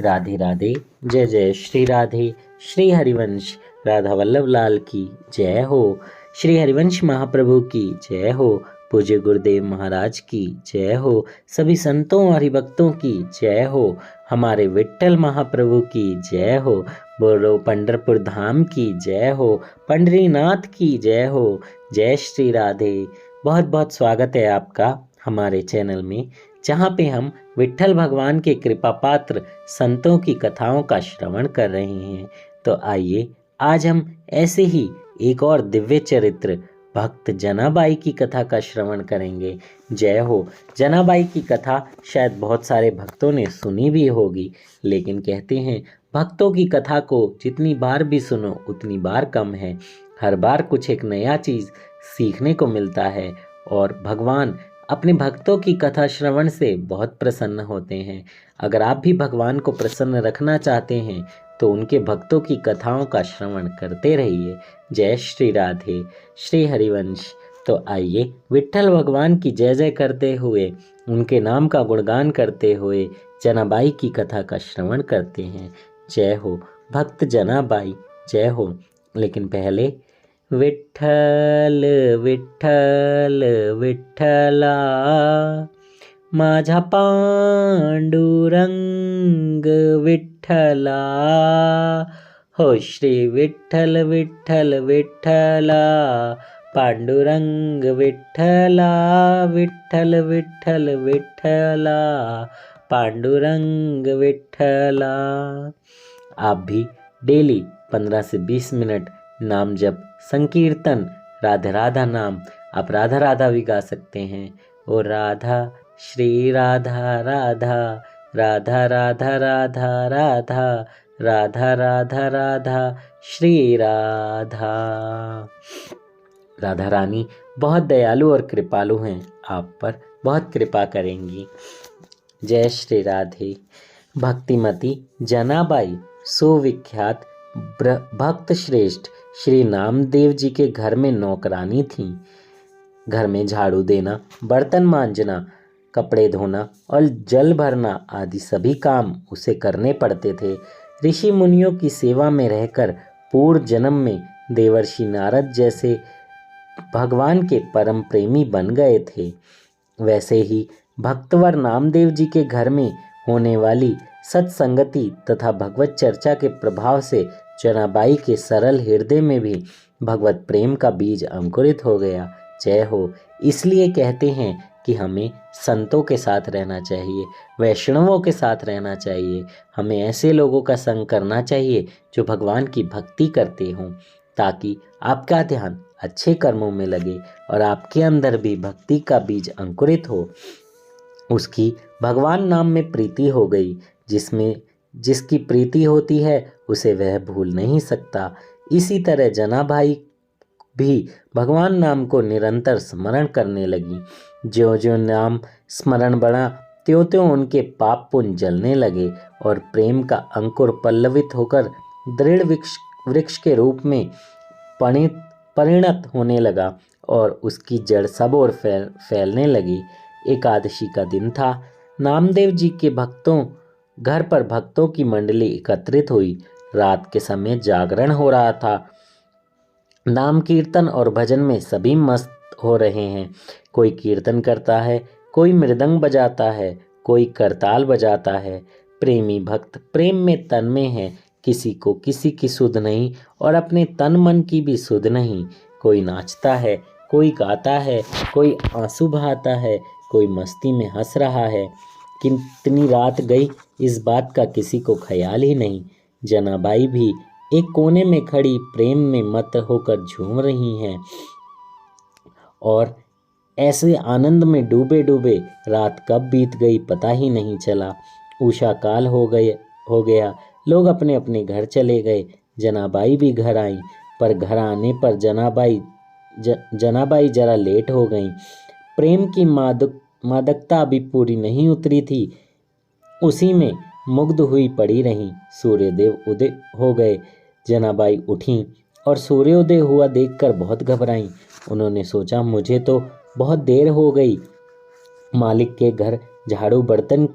राधे राधे। जय जय श्री राधे। श्री हरिवंश राधा वल्लभ लाल की जय हो। श्री हरिवंश महाप्रभु की जय हो। पूज्य गुरुदेव महाराज की जय हो। सभी संतों और हरिभक्तों की जय हो। हमारे विट्ठल महाप्रभु की जय हो। बोलो पंढरपुर धाम की जय हो। पंडरीनाथ की जय हो। जय श्री राधे। बहुत बहुत स्वागत है आपका हमारे चैनल में, जहाँ पे हम विट्ठल भगवान के कृपा पात्र संतों की कथाओं का श्रवण कर रहे हैं। तो आइए आज हम ऐसे ही एक और दिव्य चरित्र भक्त जनाबाई की कथा का श्रवण करेंगे। जय हो। जनाबाई की कथा शायद बहुत सारे भक्तों ने सुनी भी होगी, लेकिन कहते हैं भक्तों की कथा को जितनी बार भी सुनो उतनी बार कम है। हर बार कुछ एक नया चीज़ सीखने को मिलता है और भगवान अपने भक्तों की कथा श्रवण से बहुत प्रसन्न होते हैं। अगर आप भी भगवान को प्रसन्न रखना चाहते हैं तो उनके भक्तों की कथाओं का श्रवण करते रहिए। जय श्री राधे। श्री हरिवंश। तो आइए विट्ठल भगवान की जय जय करते हुए, उनके नाम का गुणगान करते हुए जनाबाई की कथा का श्रवण करते हैं। जय हो भक्त जनाबाई, जय हो। लेकिन पहले विठ्ठल विठ्ठल विठ्ठला माझा पांडुरंग विठ्ठला हो। श्री विठ्ठल विठ्ठल विठ्ठला पांडुरंग विठ्ठला, विठ्ठल विठ्ठल विठ्ठला पांडुरंग विठ्ठला। आप भी डेली 15 से 20 मिनट नाम जप, संकीर्तन, राधा राधा नाम आप राधा राधा भी गा सकते हैं। ओ राधा श्री राधा राधा, राधा राधा राधा राधा, राधा राधा राधा श्री राधा। राधा रानी बहुत दयालु और कृपालु हैं, आप पर बहुत कृपा करेंगी। जय श्री राधे। भक्तिमती जनाबाई सुविख्यात भक्त श्रेष्ठ श्री नामदेव जी के घर में नौकरानी थीं। घर में झाड़ू देना, बर्तन मांजना, कपड़े धोना और जल भरना आदि सभी काम उसे करने पड़ते थे। ऋषि मुनियों की सेवा में रहकर पूर्व जन्म में देवर्षि नारद जैसे भगवान के परम प्रेमी बन गए थे। वैसे ही भक्तवर नामदेव जी के घर में होने वाली सत्संगति तथा भगवत चर्चा के प्रभाव से जनाबाई के सरल हृदय में भी भगवत प्रेम का बीज अंकुरित हो गया। जय हो। इसलिए कहते हैं कि हमें संतों के साथ रहना चाहिए, वैष्णवों के साथ रहना चाहिए। हमें ऐसे लोगों का संग करना चाहिए जो भगवान की भक्ति करते हों, ताकि आपका ध्यान अच्छे कर्मों में लगे और आपके अंदर भी भक्ति का बीज अंकुरित हो। उसकी भगवान नाम में प्रीति हो गई। जिसकी प्रीति होती है उसे वह भूल नहीं सकता। इसी तरह जनाबाई भी भगवान नाम को निरंतर स्मरण करने लगी। ज्यों ज्यों नाम स्मरण बढ़ा त्यों त्यों उनके पाप पुण्य जलने लगे और प्रेम का अंकुर पल्लवित होकर दृढ़ वृक्ष के रूप में परिणत होने लगा और उसकी जड़ सब ओर फैलने लगी। एकादशी का दिन था। नामदेव जी के घर पर भक्तों की मंडली एकत्रित हुई। रात के समय जागरण हो रहा था। नाम कीर्तन और भजन में सभी मस्त हो रहे हैं। कोई कीर्तन करता है, कोई मृदंग बजाता है, कोई करताल बजाता है। प्रेमी भक्त प्रेम में तन्मय है। किसी को किसी की सुध नहीं और अपने तन मन की भी सुध नहीं। कोई नाचता है, कोई गाता है, कोई आंसू बहाता है, कोई मस्ती में हंस रहा है। कितनी रात गई इस बात का किसी को ख्याल ही नहीं। जनाबाई भी एक कोने में खड़ी प्रेम में मत होकर झूम रही हैं और ऐसे आनंद में डूबे डूबे रात कब बीत गई पता ही नहीं चला। उषा काल हो गया। लोग अपने अपने घर चले गए। जनाबाई भी घर आई, पर घर आने पर जनाबाई जरा लेट हो गई। प्रेम की मादकता अभी पूरी नहीं उतरी थी। उसी में मुग्ध हुई पड़ी रहीं। सूर्यदेव उदय हो गए। जनाबाई उठीं और सूर्योदय हुआ देखकर बहुत घबराईं। उन्होंने सोचा मुझे तो बहुत देर हो गई। मालिक के घर झाड़ू बर्तन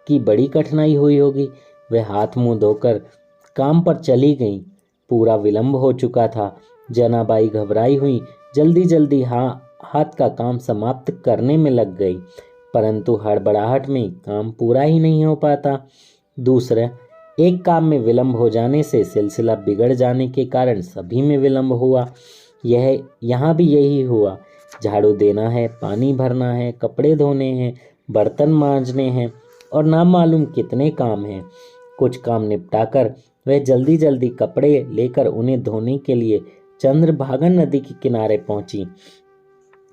की बड़ी कठिनाई हुई होगी। वे हाथ मुंह धोकर काम पर चली गईं। पूरा विलंब हो चुका था। जनाबाई घबराई हुई जल्दी जल्दी हाथ का काम समाप्त करने में लग गई, परंतु हड़बड़ाहट में काम पूरा ही नहीं हो पाता। दूसरा, एक काम में विलंब हो जाने से सिलसिला बिगड़ जाने के कारण सभी में विलंब हुआ। यहाँ भी यही हुआ। झाड़ू देना है, पानी भरना है, कपड़े धोने हैं, बर्तन मांजने हैं और ना मालूम कितने काम हैं। कुछ काम निपटाकर वह जल्दी जल्दी कपड़े लेकर उन्हें धोने के लिए चंद्रभागा नदी के किनारे पहुंची।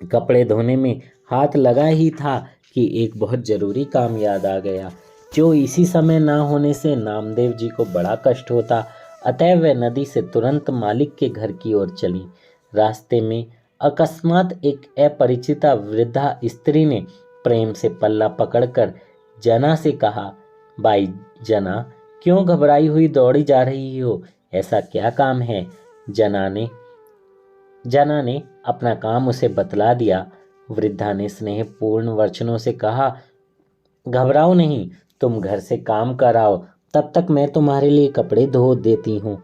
कपड़े धोने में हाथ लगा ही था कि एक बहुत जरूरी काम याद आ गया, जो इसी समय ना होने से नामदेव जी को बड़ा कष्ट होता। अतः वह नदी से तुरंत मालिक के घर की ओर चली। रास्ते में अकस्मात एक अपरिचिता वृद्धा स्त्री ने प्रेम से पल्ला पकड़कर जना से कहा, भाई जना, क्यों घबराई हुई दौड़ी जा रही हो? ऐसा क्या काम है? जना ने अपना काम उसे बतला दिया। वृद्धा ने स्नेहपूर्ण वचनों से कहा, घबराओ नहीं, तुम घर से काम कराओ, तब तक मैं तुम्हारे लिए कपड़े धो देती हूँ।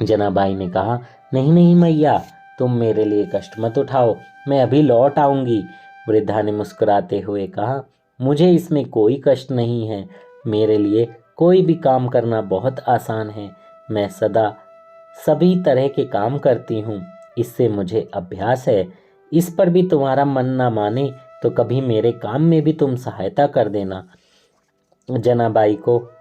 जनाबाई ने कहा, नहीं नहीं मैया, तुम मेरे लिए कष्ट मत उठाओ, मैं अभी लौट आऊंगी। वृद्धा ने मुस्कुराते हुए कहा, मुझे इसमें कोई कष्ट नहीं है। मेरे लिए कोई भी काम करना बहुत आसान है। मैं सदा सभी तरह के काम करती हूँ, इससे मुझे अभ्यास है। इस पर भी तुम्हारा मन ना माने तो कभी मेरे काम में भी तुम सहायता कर देना। जनाबाई को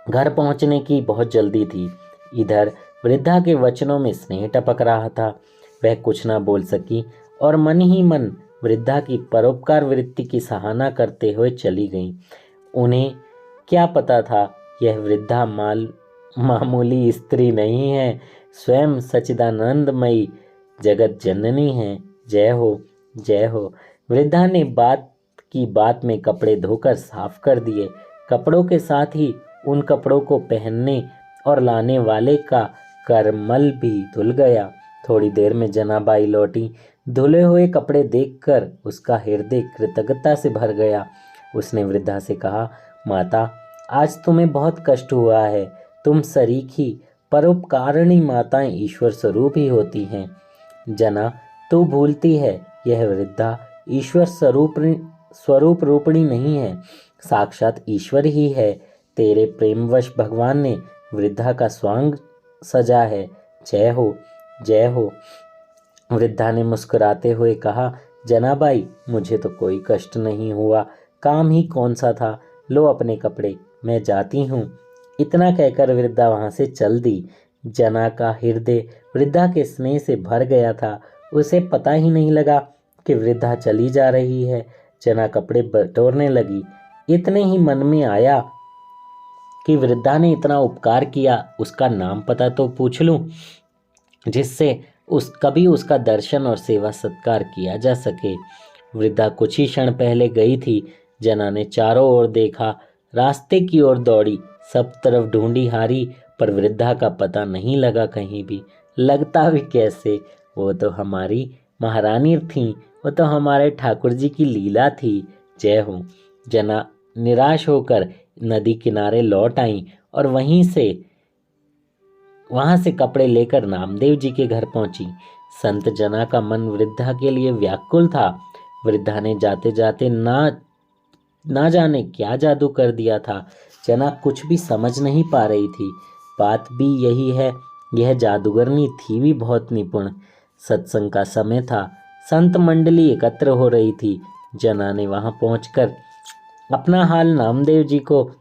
घर पहुंचने की बहुत जल्दी थी। इधर वृद्धा के वचनों में स्नेह टपक रहा था। वह कुछ ना बोल सकी और मन ही मन वृद्धा की परोपकार वृत्ति की सराहना करते हुए चली गई। उन्हें क्या पता था, यह वृद्धा मामूली स्त्री नहीं है, स्वयं सच्चिदानंदमयी जगत जननी है। जय हो, जय हो। वृद्धा ने बात में कपड़े धोकर साफ कर दिए। कपड़ों के साथ ही उन कपड़ों को पहनने और लाने वाले का करमल भी धुल गया। थोड़ी देर में जनाबाई लौटी। धुले हुए कपड़े देखकर उसका हृदय कृतज्ञता से भर गया। उसने वृद्धा से कहा, माता, आज तुम्हें बहुत कष्ट हुआ है। तुम सरीखी परोपकारिणी माताएं ईश्वर स्वरूप ही होती हैं। जना, तू भूलती है, यह वृद्धा ईश्वर स्वरूप रूपिणी नहीं है, साक्षात ईश्वर ही है। तेरे प्रेमवश भगवान ने वृद्धा का स्वांग सजा है। जय हो, जय हो। वृद्धा ने मुस्कुराते हुए कहा, जनाबाई, मुझे तो कोई कष्ट नहीं हुआ, काम ही कौन सा था। लो अपने कपड़े, मैं जाती हूँ। इतना कहकर वृद्धा वहां से चल दी। जना का हृदय वृद्धा के स्नेह से भर गया था। उसे पता ही नहीं लगा कि वृद्धा चली जा रही है। जना कपड़े बटोरने लगी। इतने ही मन में आया कि वृद्धा ने इतना उपकार किया, उसका नाम पता तो पूछ लूं, जिससे कभी उसका दर्शन और सेवा सत्कार किया जा सके। वृद्धा कुछ ही क्षण पहले गई थी। जना ने चारों ओर देखा, रास्ते की ओर दौड़ी, सब तरफ ढूंढी हारी, पर वृद्धा का पता नहीं लगा कहीं भी। लगता भी कैसे, वो तो हमारी महारानी थी, वो तो हमारे ठाकुर जी की लीला थी। जय हो। जना निराश होकर नदी किनारे लौट आई और वहां से कपड़े लेकर नामदेव जी के घर पहुंची। संत जना का मन वृद्धा के लिए व्याकुल था। वृद्धा ने जाते जाते ना जाने क्या जादू कर दिया था। जना कुछ भी समझ नहीं पा रही थी। बात भी यही है, यह जादूगरनी थी भी बहुत निपुण। सत्संग का समय था, संत मंडली एकत्र हो रही थी। जना ने वहां पहुंचकर अपना हाल नामदेव जी को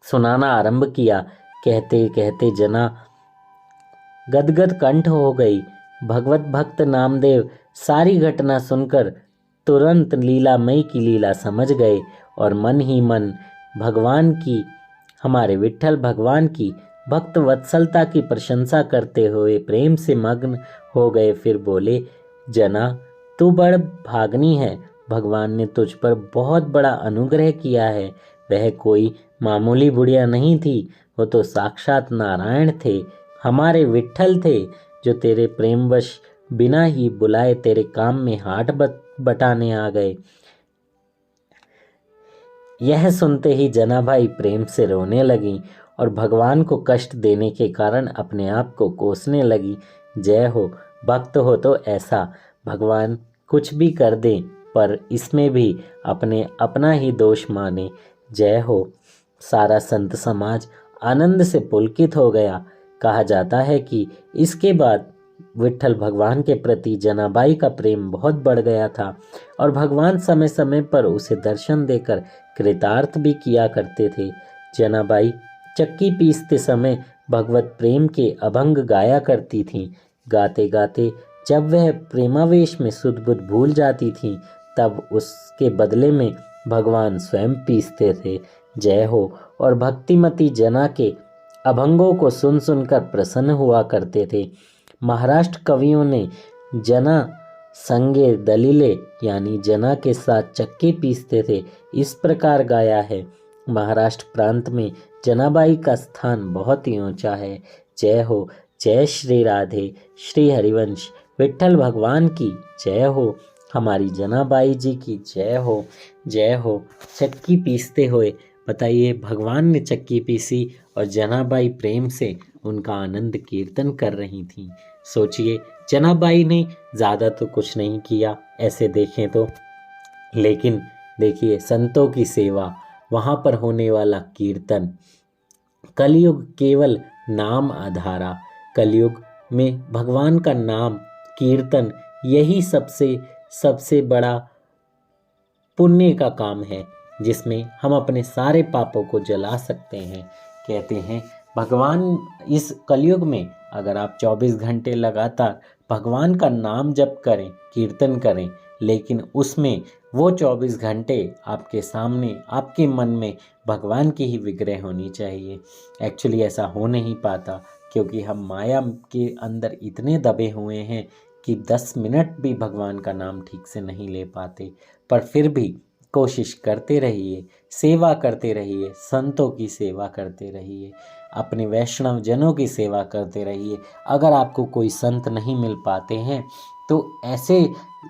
सुनाना आरंभ किया। कहते कहते जना गदगद कंठ हो गई। भगवत भक्त नामदेव सारी घटना सुनकर तुरंत लीलामयी की लीला समझ गए और मन ही मन भगवान की, हमारे विट्ठल भगवान की भक्त वत्सलता की प्रशंसा करते हुए प्रेम से मग्न हो गए। फिर बोले, जना, तू बड़ भागनी है, भगवान ने तुझ पर बहुत बड़ा अनुग्रह किया है। वह कोई मामूली बुढ़िया नहीं थी, वो तो साक्षात नारायण थे, हमारे विट्ठल थे, जो तेरे प्रेमवश बिना ही बुलाए तेरे काम में हाथ बटाने आ गए। यह सुनते ही जनाबाई प्रेम से रोने लगी और भगवान को कष्ट देने के कारण अपने आप को कोसने लगी। जय हो, भक्त हो तो ऐसा, भगवान कुछ भी कर दे पर इसमें भी अपना ही दोष माने। जय हो। सारा संत समाज आनंद से पुलकित हो गया। कहा जाता है कि इसके बाद विट्ठल भगवान के प्रति जनाबाई का प्रेम बहुत बढ़ गया था और भगवान समय समय पर उसे दर्शन देकर कृतार्थ भी किया करते थे। जनाबाई चक्की पीसते समय भगवत प्रेम के अभंग गाया करती थीं। गाते गाते जब वह प्रेमावेश में सुध बुध भूल जाती थीं, तब उसके बदले में भगवान स्वयं पीसते थे। जय हो। और भक्तिमती जना के अभंगों को सुन सुनकर प्रसन्न हुआ करते थे। महाराष्ट्र कवियों ने जना संगे दलीले यानी जना के साथ चक्की पीसते थे इस प्रकार गाया है। महाराष्ट्र प्रांत में जनाबाई का स्थान बहुत ही ऊंचा है। जय हो। जय श्री राधे, श्री हरिवंश, विट्ठल भगवान की जय हो, हमारी जनाबाई जी की जय हो। जय हो। चक्की पीसते हुए बताइए, भगवान ने चक्की पीसी और जनाबाई प्रेम से उनका आनंद कीर्तन कर रही थीं। सोचिए, जनाबाई ने ज़्यादा तो कुछ नहीं किया ऐसे देखें तो, लेकिन देखिए संतों की सेवा, वहाँ पर होने वाला कीर्तन। कलयुग केवल नाम आधारा, कलयुग में भगवान का नाम कीर्तन यही सबसे बड़ा पुण्य का काम है, जिसमें हम अपने सारे पापों को जला सकते हैं। कहते हैं भगवान इस कलयुग में अगर आप 24 घंटे लगातार भगवान का नाम जप करें, कीर्तन करें, लेकिन उसमें वो 24 घंटे आपके सामने, आपके मन में भगवान की ही विग्रह होनी चाहिए। एक्चुअली ऐसा हो नहीं पाता, क्योंकि हम माया के अंदर इतने दबे हुए हैं कि 10 मिनट भी भगवान का नाम ठीक से नहीं ले पाते। पर फिर भी कोशिश करते रहिए, सेवा करते रहिए, संतों की सेवा करते रहिए, अपने वैष्णव जनों की सेवा करते रहिए। अगर आपको कोई संत नहीं मिल पाते हैं तो ऐसे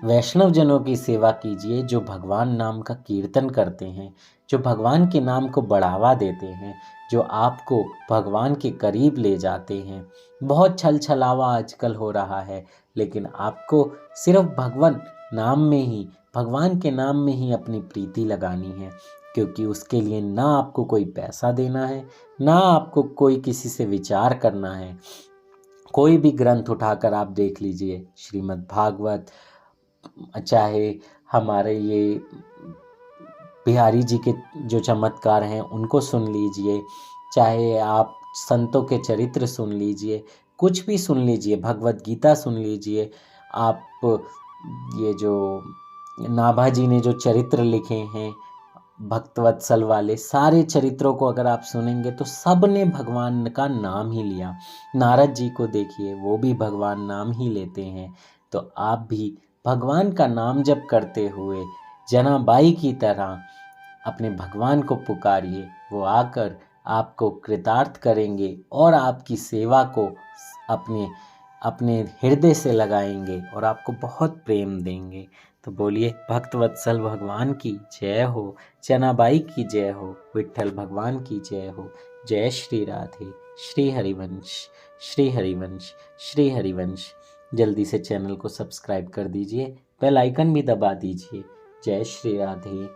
वैष्णव जनों की सेवा कीजिए जो भगवान नाम का कीर्तन करते हैं, जो भगवान के नाम को बढ़ावा देते हैं, जो आपको भगवान के करीब ले जाते हैं। बहुत छल छलावा आजकल हो रहा है, लेकिन आपको सिर्फ भगवान के नाम में ही अपनी प्रीति लगानी है, क्योंकि उसके लिए ना आपको कोई पैसा देना है, ना आपको कोई किसी से विचार करना है। कोई भी ग्रंथ उठाकर आप देख लीजिए, श्रीमद् भागवत, चाहे हमारे ये बिहारी जी के जो चमत्कार हैं उनको सुन लीजिए, चाहे आप संतों के चरित्र सुन लीजिए, कुछ भी सुन लीजिए, भगवत गीता सुन लीजिए, आप ये जो नाभाजी ने जो चरित्र लिखे हैं भक्तवत्सल वाले, सारे चरित्रों को अगर आप सुनेंगे तो सब ने भगवान का नाम ही लिया। नारद जी को देखिए, वो भी भगवान नाम ही लेते हैं। तो आप भी भगवान का नाम जप करते हुए जनाबाई की तरह अपने भगवान को पुकारिए, वो आकर आपको कृतार्थ करेंगे और आपकी सेवा को अपने हृदय से लगाएंगे और आपको बहुत प्रेम देंगे। तो बोलिए, भक्तवत्सल भगवान की जय हो, जनाबाई की जय हो, विट्ठल भगवान की जय हो। जय श्री राधे, श्री हरिवंश, श्री हरिवंश, श्री हरिवंश। जल्दी से चैनल को सब्सक्राइब कर दीजिए, बेल आइकन भी दबा दीजिए। जय श्री राधे।